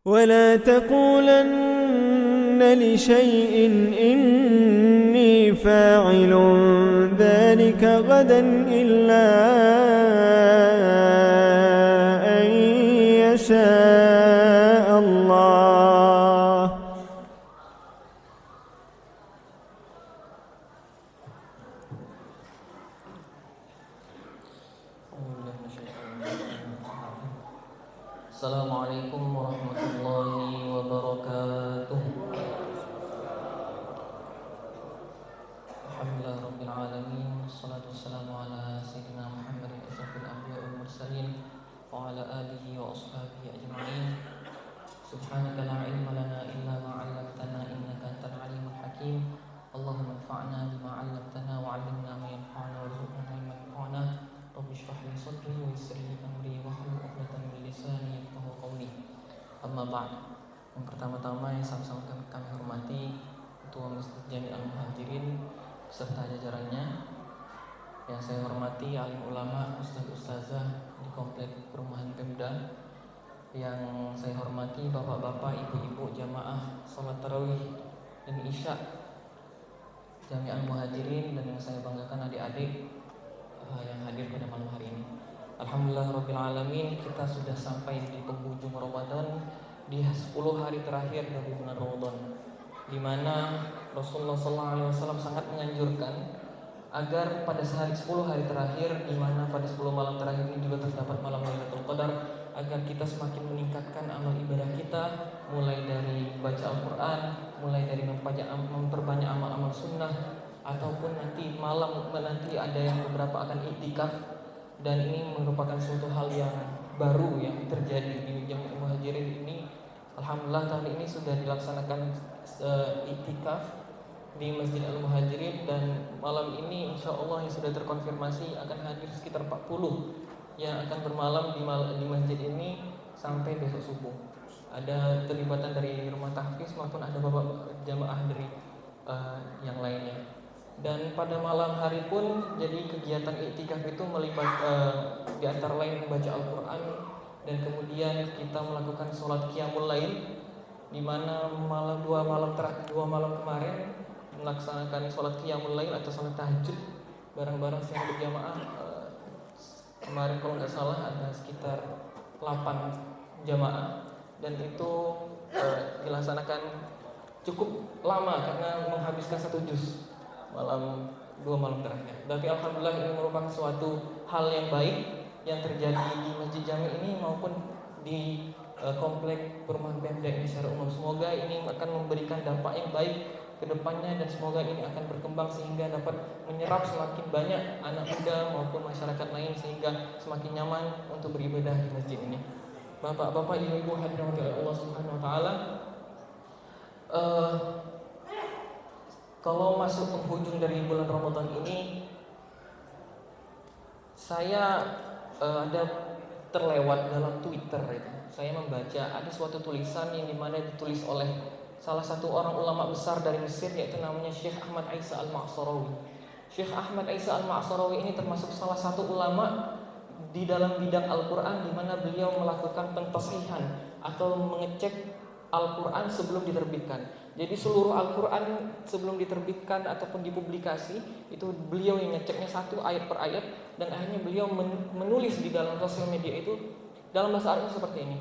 ولا تقولن لشيء إني فاعل ذلك غدا إلا أن يشاء الله. Assalamualaikum warahmatullahi wabarakatuh. Alhamdulillah rabbil alamin, wassalatu wassalamu ala sayyidina Muhammadin asyrafil anbiya'i wal mursalin wa ala alihi wa ashabihi ajma'in. Subhanaka la ilma lana illa ma 'allamtana innaka antal alimul hakim. Allahumma anfa'na bima 'allamtana wa 'allimna ma yanfa'una warzuqna ilman yanfa'una. Rabbi shrah li sadri wa yassir li amri wahlul 'uqdatam min lisani yafqahu qawli. Amma ba'd. Yang pertama-tama yang sama-sama kami hormati Ketua Masjid Jami' Al-Muhajirin beserta jajarannya. Yang saya hormati alim ulama, ustaz-ustazah di komplek perumahan Pemda. Yang saya hormati bapak-bapak, ibu-ibu jamaah salat tarawih dan isya Jami' Al-Muhajirin, dan yang saya banggakan adik-adik yang hadir pada malam hari ini. Alhamdulillah rabbil alamin, kita sudah sampai di penghujung Ramadan, di 10 hari terakhir dari bulan Ramadan, di mana Rasulullah SAW sangat menganjurkan agar pada 10 hari terakhir, di mana pada 10 malam terakhir ini juga terdapat malam Lailatul Qadar, agar kita semakin meningkatkan amal ibadah kita, mulai dari baca Al-Quran, mulai dari memperbanyak amal-amal sunnah, ataupun nanti malam nanti ada yang beberapa akan iktikaf. Dan ini merupakan suatu hal yang baru yang terjadi di Jami' Al-Muhajirin ini. Alhamdulillah tahun ini sudah dilaksanakan iktikaf di Masjid Al-Muhajirin, dan malam ini insya Allah yang sudah terkonfirmasi akan hadir sekitar 40 yang akan bermalam di masjid ini sampai besok subuh. Ada terlibatan dari rumah tahfiz maupun ada bapak jamaah dari yang lainnya. Dan pada malam hari pun jadi kegiatan iktikaf itu di antara lain membaca Al-Quran, dan kemudian kita melakukan sholat qiyamul lail, di mana dua malam kemarin melaksanakan sholat qiyamul lail atau sholat tahajud bareng-bareng secara berjamaah. Kemarin kalau nggak salah ada sekitar 8 jamaah, dan itu dilaksanakan cukup lama karena menghabiskan 1 juz dua malam terakhir. Tapi alhamdulillah ini merupakan suatu hal yang baik yang terjadi di Masjid Jami' ini maupun di komplek perumahan Pemda ini secara umum. Semoga ini akan memberikan dampak yang baik ke depannya, dan semoga ini akan berkembang sehingga dapat menyerap semakin banyak anak muda maupun masyarakat lain, sehingga semakin nyaman untuk beribadah di masjid ini. Bapak-bapak, ibu-ibu hadirin oleh Allah Subhanahu wa taala, kalau masuk penghujung dari bulan Ramadan ini, saya ada terlewat dalam Twitter itu. Saya membaca ada suatu tulisan yang dimana ditulis oleh salah satu orang ulama besar dari Mesir, yaitu namanya Syekh Ahmad Isa Al-Ma'sarawi. Syekh Ahmad Isa Al-Ma'sarawi ini termasuk salah satu ulama di dalam bidang Al-Quran, di mana beliau melakukan pentasihan atau mengecek Al-Quran sebelum diterbitkan. Jadi seluruh Al-Quran sebelum diterbitkan ataupun dipublikasi, itu beliau yang ngeceknya satu ayat per ayat, dan akhirnya beliau menulis di dalam sosial media itu dalam bahasa Arab seperti ini: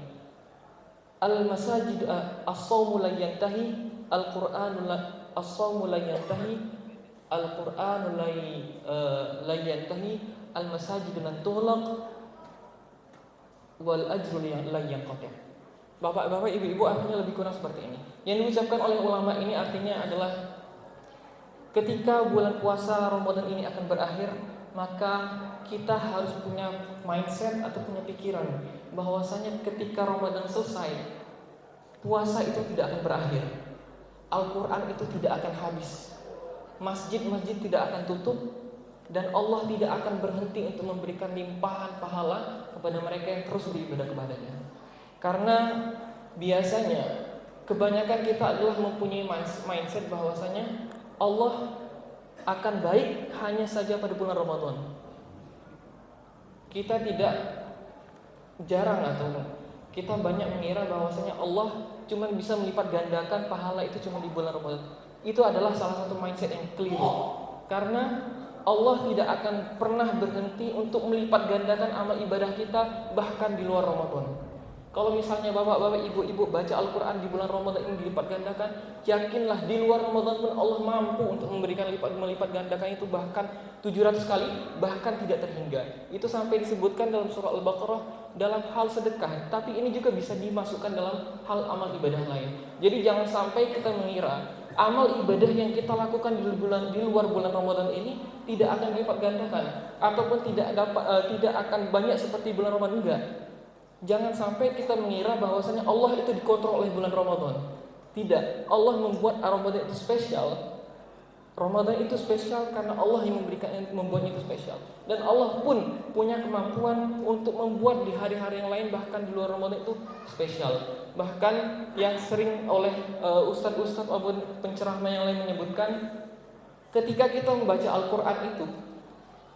Al-masajid as-sawmu la yantahi, Al-Qur'anu as-sawmu la yantahi, Al-Qur'anu la yantahi, Al-masajid lan tughlaq, wal ajru la yanqati'. Bapak-bapak, ibu-ibu, artinya lebih kurang seperti ini. Yang diucapkan oleh ulama ini artinya adalah ketika bulan puasa Ramadan ini akan berakhir, maka kita harus punya mindset atau punya pikiran bahwasanya ketika Ramadan selesai, puasa itu tidak akan berakhir, Al-Quran itu tidak akan habis, masjid-masjid tidak akan tutup, dan Allah tidak akan berhenti untuk memberikan limpahan pahala kepada mereka yang terus beribadah kepadanya. Karena biasanya kebanyakan kita adalah mempunyai mindset bahwasanya Allah akan baik hanya saja pada bulan Ramadan. Kita tidak jarang atau Kita banyak mengira bahwasanya Allah cuma bisa melipat gandakan pahala itu cuma di bulan Ramadan. Itu adalah salah satu mindset yang keliru. Karena Allah tidak akan pernah berhenti untuk melipat gandakan amal ibadah kita bahkan di luar Ramadan. Kalau misalnya bapak-bapak, ibu-ibu baca Al-Quran di bulan Ramadan ini dilipat gandakan, yakinlah di luar Ramadan pun Allah mampu untuk memberikan melipat gandakan itu bahkan 700 kali, bahkan tidak terhingga. Itu sampai disebutkan dalam surah Al-Baqarah dalam hal sedekah, tapi ini juga bisa dimasukkan dalam hal amal ibadah lain. Jadi jangan sampai kita mengira amal ibadah yang kita lakukan di luar bulan Ramadan ini tidak akan dilipat gandakan ataupun tidak akan banyak seperti bulan Ramadan. Enggak. Jangan sampai kita mengira bahwasanya Allah itu dikontrol oleh bulan Ramadan. Tidak. Allah membuat Ramadan itu spesial. Ramadan itu spesial karena Allah yang membuatnya itu spesial. Dan Allah pun punya kemampuan untuk membuat di hari-hari yang lain bahkan di luar Ramadan itu spesial. Bahkan yang sering oleh ustadz-ustadz maupun penceramah yang lain menyebutkan, ketika kita membaca Al-Quran itu,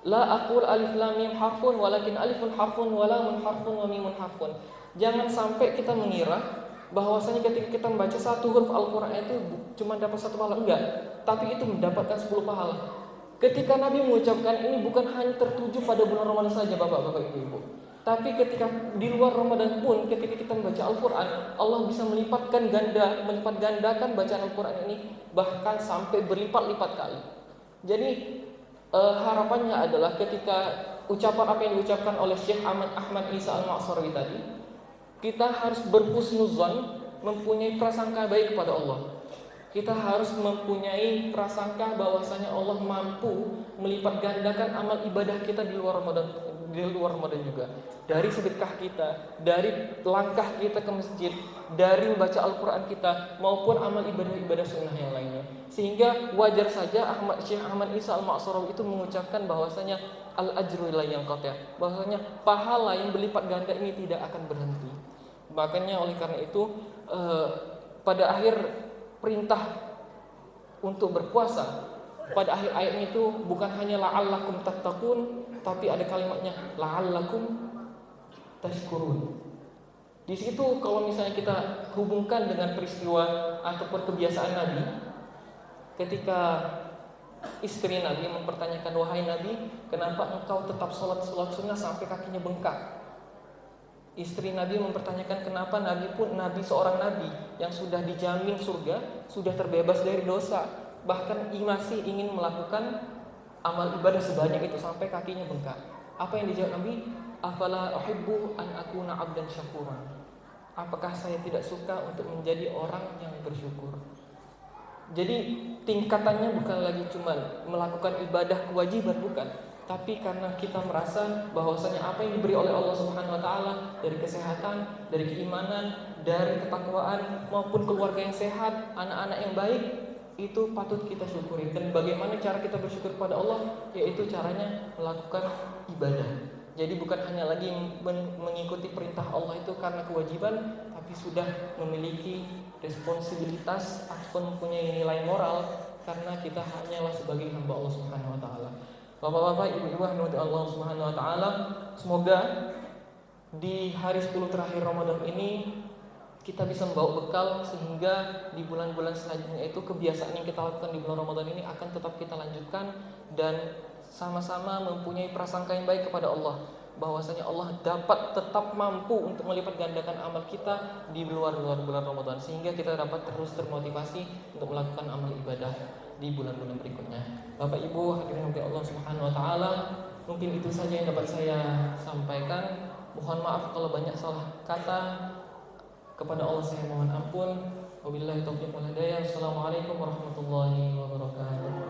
la aqul alif lam mim harfun walakin alifun harfun wa lamun harfun wa mimun harfun. Jangan sampai kita mengira bahwasanya ketika kita membaca satu huruf Al-Quran itu cuma dapat 1 pahala. Enggak, tapi itu mendapatkan 10 pahala. Ketika Nabi mengucapkan ini bukan hanya tertuju pada bulan Ramadan saja bapak-bapak, ibu-ibu, tapi ketika di luar Ramadan pun ketika kita membaca Al-Quran, Allah bisa melipat gandakan bacaan Al-Quran ini bahkan sampai berlipat-lipat kali. Jadi harapannya adalah ketika ucapan apa yang diucapkan oleh Syekh Ahmad Isa Al-Ma'sarawi tadi, kita harus berhusnuzan, mempunyai prasangka baik kepada Allah. Kita harus mempunyai prasangka bahwasanya Allah mampu melipat gandakan amal ibadah kita di luar Ramadan juga. Dari sedekah kita, dari langkah kita ke masjid, dari membaca Al-Quran kita, maupun amal ibadah-ibadah sunnah yang lainnya. Sehingga wajar saja Syekh Ahmad Isa Al-Ma'sarawi itu mengucapkan bahwasanya al-ajru la yanqati', bahwasanya pahala yang berlipat ganda ini tidak akan berhenti. Makanya oleh karena itu pada akhir perintah untuk berpuasa, pada akhir ayatnya itu bukan hanya la'allakum tattaqun, tapi ada kalimatnya la'allakum tashkurun. Di situ kalau misalnya kita hubungkan dengan peristiwa ataupun kebiasaan Nabi, ketika istri Nabi mempertanyakan, wahai Nabi, kenapa engkau tetap sholat sunnah sampai kakinya bengkak? Istri Nabi mempertanyakan kenapa Nabi seorang Nabi yang sudah dijamin surga, sudah terbebas dari dosa, bahkan masih ingin melakukan amal ibadah sebanyak itu sampai kakinya bengkak. Apa yang dijawab Nabi? Afala uhibbu an akuna 'abdan syakura. Apakah saya tidak suka untuk menjadi orang yang bersyukur? Jadi tingkatannya bukan lagi cuma melakukan ibadah kewajiban, bukan, tapi karena kita merasa bahwasanya apa yang diberi oleh Allah Subhanahu wa taala dari kesehatan, dari keimanan, dari ketakwaan maupun keluarga yang sehat, anak-anak yang baik, itu patut kita syukuri. Dan bagaimana cara kita bersyukur kepada Allah? Yaitu caranya melakukan ibadah. Jadi bukan hanya lagi mengikuti perintah Allah itu karena kewajiban, tapi sudah memiliki responsibilitas ataupun mempunyai nilai moral karena kita hanyalah sebagai hamba Allah Subhanahu wa taala. Bapak-bapak, ibu-ibu rahmati Allah Subhanahu wa taala, semoga di hari 10 terakhir Ramadan ini kita bisa membawa bekal sehingga di bulan-bulan selanjutnya itu kebiasaan yang kita lakukan di bulan Ramadan ini akan tetap kita lanjutkan dan sama-sama mempunyai prasangka yang baik kepada Allah, bahwasanya Allah dapat tetap mampu untuk melipat gandakan amal kita di luar bulan Ramadan, sehingga kita dapat terus termotivasi untuk melakukan amal ibadah di bulan-bulan berikutnya. Bapak Ibu hadirin Allah Subhanahu wa taala, mungkin itu saja yang dapat saya sampaikan. Mohon maaf kalau banyak salah kata. Kepada Allah saya mohon ampun. Wabillahi taufiq wal hidayah. Assalamualaikum warahmatullahi wabarakatuh.